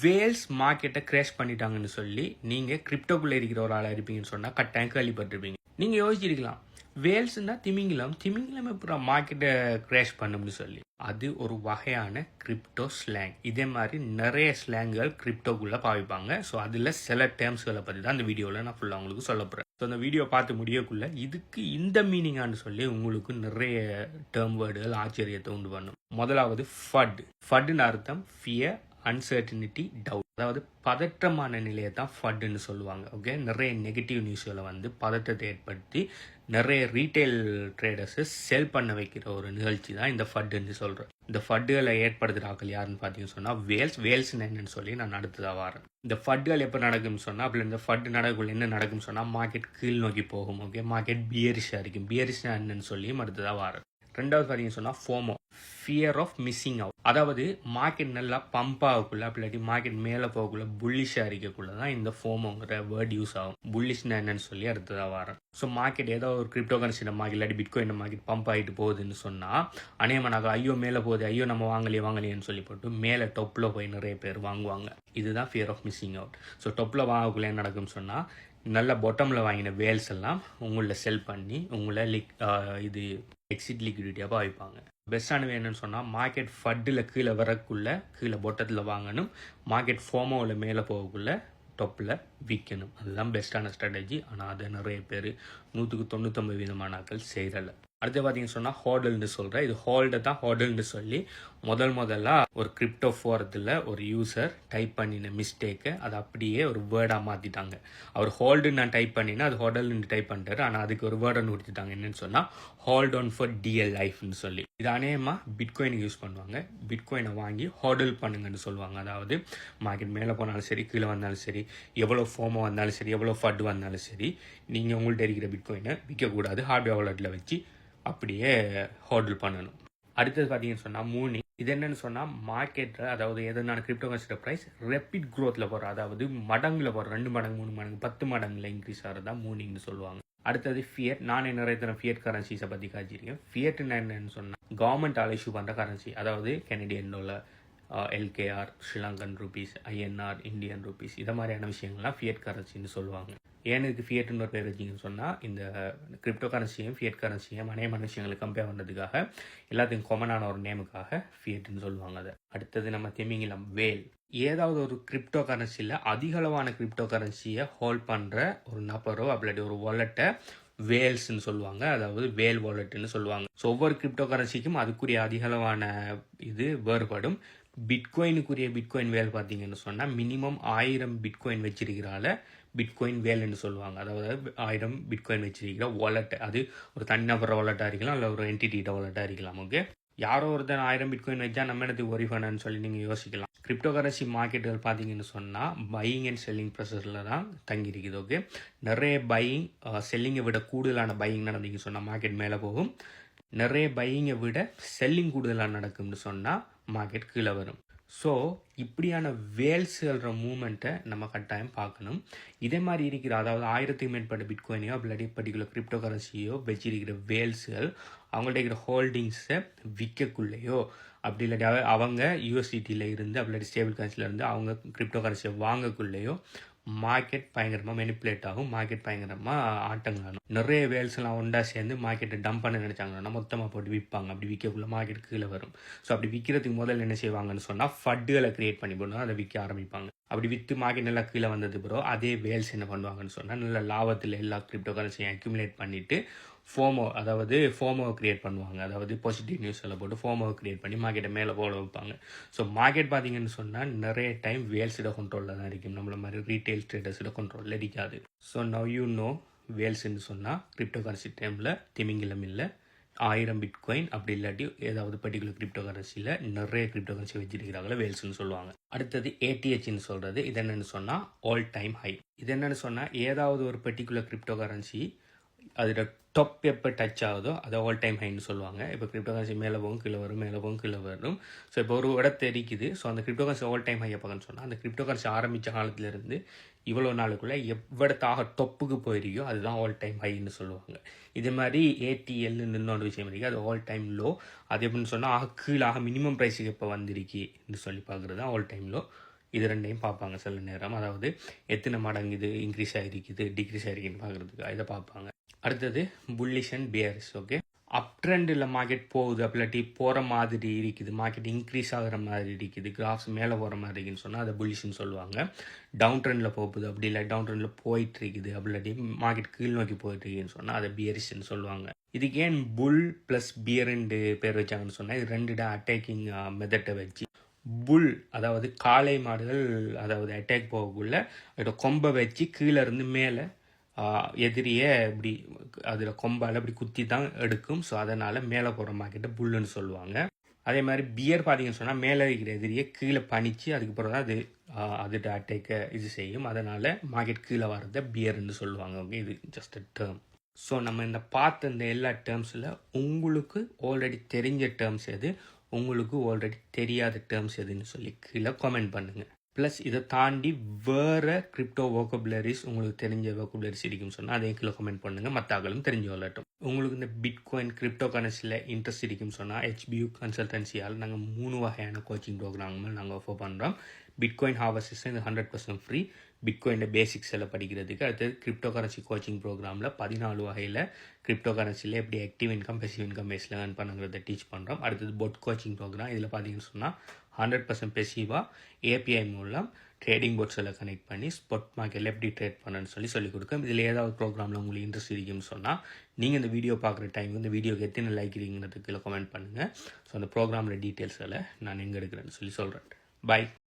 Wales மார்க்கெட்டை crash பண்ணிட்டாங்கன்னு சொல்லி நீங்கள் கிரிப்டோக்குள்ளே இருக்கிற ஒரு ஆளாக இருப்பீங்கன்னு சொன்னால் கட்டாயம் கேள்விப்பட்டிருப்பீங்க. நீங்கள் யோசிச்சிருக்கலாம், வேல்ஸ்னா திமிங்கிலம் எப்படி மார்க்கெட்டை கிராஷ் பண்ணும்னு சொல்லி. அது ஒரு வகையான கிரிப்டோ ஸ்லாங். இதே மாதிரி நிறைய ஸ்லாங்குகள் கிரிப்டோக்குள்ளே பாவிப்பாங்க. ஸோ அதில் சில டேர்ம்ஸ்களை பற்றி தான் இந்த வீடியோவில் நான் ஃபுல்லாக உங்களுக்கு சொல்ல போகிறேன். ஸோ அந்த வீடியோ பார்த்து முடியக்குள்ள இதுக்கு இந்த மீனிங்கான்னு சொல்லி உங்களுக்கு நிறைய டேர்ம் வேர்டுகள் ஆச்சரியத்தை உண்டு பண்ணும். முதலாவது ஃபட்னு அர்த்தம் ஃபியர், அன்சர்டினிட்டி, டவுட். அதாவது பதற்றமான நிலையை தான் ஃபட்னு சொல்லுவாங்க. ஓகே, நிறைய நெகட்டிவ் நியூஸ்களை பதற்றத்தை ஏற்படுத்தி நிறைய ரீட்டைல் ட்ரேடர்ஸை செல் பண்ண வைக்கிற ஒரு நிகழ்ச்சி தான் இந்த ஃபட்னு சொல்கிறேன். இந்த ஃபட்டுகளை ஏற்படுத்துகிற ஆக்கள் யாருன்னு பார்த்தீங்கன்னு சொன்னால் வேல்ஸ் என்னன்னு சொல்லி நான் அடுத்ததாக வரேன். இந்த ஃபட்டுகள் எப்போ நடக்கும்னு சொன்னால், அப்படி இந்த ஃபட்டு நடக்குள்ள என்ன நடக்கும்னு சொன்னால் மார்க்கெட் கீழ் நோக்கி போகும். ஓகே, மார்க்கெட் பியரிஷாக இருக்கும். பியரிஷா என்னன்னு சொல்லியும் அடுத்ததாக வரேன். ரெண்டாவது பார்த்தீங்கன்னு சொன்னால் FOMO, fear of missing out. அதாவது மார்க்கெட் நல்லா பம்ப் ஆகக்குள்ள, அப்படி மார்க்கெட் மேலே போகக்குள்ள புல்லிஷாக இருக்கக்குள்ள தான் இந்த ஃபோமோங்கிற வேர்ட் யூஸ் ஆகும். புல்லிஷ்னா என்னன்னு சொல்லி அடுத்ததாக வரேன். ஸோ மார்க்கெட் ஏதோ ஒரு கிரிப்டோ கரன்சி மார்க்கெட் இல்லாட்டி பிட்காயின் மார்க்கெட் பம்ப் ஆகிட்டு போகுதுன்னு சொன்னால் அநேகமாக ஐயோ மேலே போகுது, ஐயோ நம்ம வாங்கலையேன்னு சொல்லி போட்டு மேலே டொப்பில் போய் நிறைய பேர் வாங்குவாங்க. இதுதான் fear of missing out. So டொப்பில் வாங்கக்குள்ள என்ன நடக்கும்னு சொன்னால், நல்ல பொட்டமில் வாங்கின வேல்ஸ் எல்லாம் உங்களை செல் பண்ணி உங்களை இது எக்ஸிட் லிக்விடிட்டியாக பாவிப்பாங்க. பெஸ்ட்டானது என்னன்னு சொன்னால், மார்க்கெட் ஃபட்டில் கீழே வரக்குள்ள கீழே பொட்டத்தில் வாங்கணும், மார்க்கெட் ஃபோமோவில் மேலே போகக்குள்ள டொப்பில் விற்கணும். அதுதான் பெஸ்ட்டான ஸ்ட்ராட்டஜி. ஆனால் அதை நிறைய பேர் 99% ஆட்கள் செய்கிறல. அடுத்து பார்த்தீங்கன்னு சொன்னால் ஹோடல்னு சொல்கிறேன். இது ஹோடல்னு சொல்லி முதலாக ஒரு கிரிப்டோ ஃபோரத்தில் ஒரு யூசர் டைப் பண்ணின மிஸ்டேக்கை அதை அப்படியே ஒரு வேர்டாக மாற்றிட்டாங்க. அவர் ஹோல்டுன்னு நான் டைப் பண்ணினா அது ஹோடல்னு டைப் பண்ணிட்டாரு. ஆனால் அதுக்கு ஒரு வேர்டை கொடுத்துட்டாங்க. என்னன்னு சொன்னால் ஹோல்ட் ஆன் ஃபார் டிஎல் லைஃப்னு சொல்லி. இது அநேகமாக பிட்காயினுக்கு யூஸ் பண்ணுவாங்க. பிட்காயினை வாங்கி ஹோடல் பண்ணுங்கன்னு சொல்லுவாங்க. அதாவது மார்க்கெட் மேலே போனாலும் சரி, கீழே வந்தாலும் சரி, எவ்வளோ ஃபோமோ வந்தாலும் சரி, எவ்வளோ ஃபட் வந்தாலும் சரி, நீங்கள் உங்கள்கிட்ட இருக்கிற பிட்காயினை விற்கக்கூடாது, ஹார்ட்வேர் வாலெட்டில் வச்சு அப்படியே ஹோல்டில் பண்ணணும். அடுத்தது பார்த்தீங்கன்னு சொன்னால் மூனிங். இது என்னன்னு சொன்னால் மார்க்கெட்டில், அதாவது எதனால கிரிப்டோ கரன்சியோட ப்ரைஸ் ரெப்பிட் க்ரோத்தில் போகிற, அதாவது மடங்கில் போகிற, 2 மடங்கு 3 மடங்கு 10 மடங்குல இன்க்ரீஸ் ஆகிறது தான் மூனிங்னு சொல்லுவாங்க. அடுத்தது ஃபியட். நான் நிறைய தரம் ஃபியட் கரன்சிஸை பற்றி காய்ச்சிருக்கேன். ஃபியட்னு என்னன்னு சொன்னால் கவர்மெண்ட்டால் இஷ்யூ பண்ணுற கரன்சி. அதாவது Canadian dollar, LKR, Sri Lankan rupees, INR, Indian rupees, இதை மாதிரியான விஷயங்கள்லாம் ஃபியட் கரன்சின்னு சொல்லுவாங்க. ஏன் இதுக்கு ஃபியட்னு ஒரு பேர் வச்சிங்கன்னு சொன்னால், இந்த கிரிப்டோ கரன்சியும் ஃபியட் கரன்சியும் அநேகமான விஷயங்களுக்கு கம்பேர் பண்ணுறதுக்காக, எல்லாத்துக்கும் காமனான ஒரு நேமுக்காக ஃபியட்னு சொல்லுவாங்க அதை. அடுத்தது நம்ம திமிங்கிலம் வேல். ஏதாவது ஒரு கிரிப்டோ கரன்சியில் அதிகளவான கிரிப்டோ கரன்சியை ஹோல்ட் பண்ணுற ஒரு நபரோ அப்படி ஒரு வாலெட்டை வேல்ஸ்ன்னு சொல்லுவாங்க. அதாவது வேல் வாலெட்டுன்னு சொல்லுவாங்க. ஸோ ஒவ்வொரு கிரிப்டோ கரன்சிக்கும் அதுக்குரிய அதிகளவான இது வேறுபடும். பிட்காயினுக்குரிய பிட்காயின் வேல் பார்த்தீங்கன்னு சொன்னால் மினிமம் 1000 பிட்காயின் வச்சிருக்கிறால பிட்காயின் வேல்னு சொல்லுவாங்க. அதாவது 1000 பிட்காயின் வச்சிருக்கிற வாலெட். அது ஒரு தனிநபர் வாலெட்டாக இருக்கலாம், இல்லை ஒரு என்டிட்டிட்ட வாலெட்டாக இருக்கலாம். ஓகே, யாரோ ஒருத்தன் 1000 பிட்காயின் வச்சா நம்ம என்னத்துக்கு ஒரி பண்ணன்னு சொல்லி நீங்கள் யோசிக்கலாம். கிரிப்டோ கரன்சி மார்க்கெட்டுகள் பார்த்தீங்கன்னு சொன்னால் பையிங் அண்ட் செல்லிங் ப்ராசஸில் தான் தங்கியிருக்குது. ஓகே, நிறைய பையிங் செல்லிங்கை விட கூடுதலான பையிங் நடந்தீங்கன்னு சொன்னால் மார்க்கெட் மேலே போகும். நிறைய பையிங்கை விட செல்லிங் கூடுதலாக நடக்கும்னு சொன்னால் மார்க்கெட் கீழே வரும். ஸோ இப்படியான வேல்ஸுகிற மூமெண்ட்டை நம்ம கட்டாயம் பார்க்கணும். இதே மாதிரி இருக்கிற, அதாவது 1000க்கு மேற்பட்ட பிட்காயினையோ அப்படி பர்டிகுலர் கிரிப்டோ கரன்சியோ வச்சிருக்கிற வேல்ஸுகள் அவங்கள்ட்ட இருக்கிற ஹோல்டிங்ஸை விற்கக்குள்ளேயோ அப்படி இல்லாட்டி அவங்க யூஎஸ்டிடியில் இருந்து அப்படி ஸ்டேபிள் கரன்சியில் இருந்து அவங்க கிரிப்டோ கரன்சியை வாங்கக்குள்ளேயோ மார்க்கெட் பயங்கரமாக மெனிப்புலேட் ஆகும். மார்க்கெட் பயங்கரமாக ஆட்டங்காணும். நிறைய வேல்ஸ்லாம் ஒன்றா சேர்ந்து மார்க்கெட்டை டம்ப் பண்ண நினச்சாங்கன்னா மொத்தமாக போட்டு விற்பாங்க. அப்படி விற்கக்குள்ள மார்க்கெட் கீழே வரும். ஸோ அப்படி விற்கிறதுக்கு முதல்ல என்ன செய்வாங்கன்னு சொன்னால் ஃபட்டுகளை கிரியேட் பண்ணி போடணும், அதை விற்க ஆரம்பிப்பாங்க. அப்படி விற்று மார்க்கெட் நல்லா கீழே வந்தது பிறகு அதே வேல்ஸ் என்ன பண்ணுவாங்கன்னு சொன்னால் நல்ல லாபத்தில் எல்லா கிரிப்டோ கரன்சியும் அக்யூமுலேட் பண்ணிவிட்டு ஃபோமோ கிரியேட் பண்ணுவாங்க. அதாவது பாசிட்டிவ் நியூஸில் போட்டு ஃபோமோ கிரியேட் பண்ணி மார்க்கெட்டை மேலே போட வைப்பாங்க. ஸோ மார்க்கெட் பார்த்தீங்கன்னு சொன்னால் நிறைய டைம் வேல்ஸோட கண்ட்ரோலில் தான் இருக்கும். நம்மள மாதிரி ரீட்டைல் ட்ரேடர்ஸோட கண்ட்ரோலில் இருக்காது. ஸோ நவ் யூ நோ வேல்ஸ்ன்னு சொன்னால் கிரிப்டோ கரன்சி டைமில் திமிங்கிலம் இல்லை, 1000 பிட்காயின் அப்படி இல்லாட்டி ஏதாவது பர்டிகுலர் கிரிப்டோ கரன்சியில் நிறைய கிரிப்டோ கரன்சி வச்சிருக்கிறாங்கள வேல்ஸ்ன்னு சொல்லுவாங்க. அடுத்தது ஏடிஹெச்னு சொல்கிறது. இது என்னென்னு சொன்னால் ஆல் டைம் ஹை. இது என்னென்னு சொன்னால் ஏதாவது ஒரு பர்டிகுலர் கிரிப்டோ கரன்சி அதோட டாப் எப்போ டச் ஆகுதோ அதை ஆல் டைம் ஹைன்னு சொல்லுவாங்க. இப்போ கிரிப்டோ கரன்சி மேலே போகும் கீழே வரும், மேலே போகும் கீழே வரும். ஸோ இப்போ ஒரு இடத்த இருக்குது. ஸோ அந்த கிரிப்டோ கரன்சி ஆல் டைம் ஹையை பார்க்கணும்னு சொன்னால் அந்த கிரிப்டோ கரன்சி ஆரம்பித்த காலத்துலேருந்து இவ்வளோ நாளுக்குள்ளே எவ்வளோத்தாக டொப்புக்கு போயிருக்கோ அதுதான் ஆல் டைம் ஹைன்னு சொல்லுவாங்க. இதே மாதிரி ஏடிஎல்னு இன்னொரு விஷயம் இருக்குது, அது ஆல் டைம் லோ. அது எப்படின்னு சொன்னால் கீழாக மினிமம் ப்ரைஸுக்கு இப்போ வந்திருக்குன்னு சொல்லி பார்க்குறது தான் ஆல் டைம் லோ. இது ரெண்டையும் பார்ப்பாங்க சில நேரம். அதாவது எத்தனை மடங்கு இது இன்க்ரீஸ் ஆகிருக்குது டிக்ரீஸ் ஆகிருக்குன்னு பார்க்குறதுக்கு இதை பார்ப்பாங்க. அடுத்தது புல்லிஷ் அண்ட் பியரிஷ். ஓகே, அப் ட்ரெண்டில் மார்க்கெட் போகுது அப்படிலாட்டி போகிற மாதிரி இருக்குது, மார்க்கெட் இன்க்ரீஸ் ஆகிற மாதிரி இருக்குது, கிராஃப்ஸ் மேலே போகிற மாதிரி இருக்குன்னு சொன்னால் அதை புல்லிஷ்னு சொல்லுவாங்க. டவுன் ட்ரெண்டில் போகுது அப்படி இல்லை டவுன் ட்ரெண்டில் போயிட்டு இருக்குது அப்படிலாட்டி மார்க்கெட் கீழ் நோக்கி போயிட்டு இருக்குன்னு சொன்னால் அதை பியரிஷ்னு சொல்லுவாங்க. இதுக்கு ஏன் புல் ப்ளஸ் பியர்ன்னு பேர் வச்சாங்கன்னு சொன்னால் இது ரெண்டு அட்டாக்கிங் மெத்தட்டை வச்சு புல் அதாவது காளை மாடுகள் அதாவது அட்டாக் போகக்குள்ள அதோட கொம்பை வச்சு கீழே இருந்து மேலே எதிரியை இப்படி அதில் கொம்பால் இப்படி குத்தி தான் எடுக்கும். ஸோ அதனால் மேலே போகிற மார்க்கெட்டை புல்லுன்னு சொல்லுவாங்க. அதே மாதிரி பியர் பார்த்தீங்கன்னு சொன்னால் மேலே இருக்கிற எதிரியை கீழே பணிச்சு அதுக்கப்புறம் தான் அது அதோட அட்டாக்கை இது செய்யும். அதனால் மார்க்கெட் கீழே வர்றதை பியர்ன்னு சொல்லுவாங்க. ஓகே, இது ஜஸ்ட் அ டேர்ம். ஸோ நம்ம இந்த பார்த்த இந்த எல்லா டேர்ம்ஸில் உங்களுக்கு ஆல்ரெடி தெரிஞ்ச டேர்ம்ஸ் எது, உங்களுக்கு ஆல்ரெடி தெரியாத டேர்ம்ஸ் எதுன்னு சொல்லி கீழே கமெண்ட் பண்ணுங்கள். ப்ளஸ் இதை தாண்டி வேறு கிரிப்டோ வோக்கபுலரிஸ் உங்களுக்கு தெரிஞ்ச வோக்கபுலரிஸ் இருக்குன்னு சொன்னால் அதையும் கீழே கமெண்ட் பண்ணுங்கள், மற்றாக்களும் தெரிஞ்சு வரட்டும். உங்களுக்கு இந்த பிட்காயின் கிரிப்டோ கரன்சியில் இன்ட்ரெஸ்ட் இருக்குன்னு சொன்னால் HBU கன்சல்டன்சியால் நாங்கள் 3 வகையான கோச்சிங் ப்ரோக்ராம்கள் நாங்கள் ஆஃபர் பண்ணுறோம். பிட்காயின் ஹார்வெஸ்ட் இது 100% ஃப்ரீ. பிட்காயின் பேசிக்ஸ் எல்லாம் படிக்கிறதுக்கு. அடுத்தது கிரிப்டோ கரன்சி கோச்சிங் ப்ரோக்ராமில் 14 வகையில் கிரிப்டோ கரன்சியில் எப்படி ஆக்டிவ் இன்கம் பெசிவ் இன்கம் பேஸில் ஏர்ன் பண்ணுங்கிறத டீச் பண்ணுறோம். அடுத்தது பொட் கோச்சிங் ப்ரோக்ராம். இதில் பார்த்தீங்கன்னு சொன்னால் 100% பெசிவாக API மூலம் ட்ரேடிங் போட்ஸ் எல்லாம் கனெக்ட் பண்ணி ஸ்பாட் மார்க்கெட்டில் எப்படி ட்ரேட் பண்ணணும்னு சொல்லி கொடுக்கும். இதில் ஏதாவது ப்ரோக்ராமில் உங்களுக்கு இன்ட்ரெஸ்ட் இருக்குன்னு சொன்னால் நீங்கள் இந்த வீடியோ பார்க்குற டைம் இந்த வீடியோக்கு எத்தனை லைக் இருக்குங்கிறதுக்கு கமெண்ட் பண்ணுங்கள். ஸோ அந்த ப்ரோக்ராமில் டீட்டெயில்ஸ் எல்லாம் நான் எங்கே எடுக்கிறேன்னு சொல்கிறேன். பை.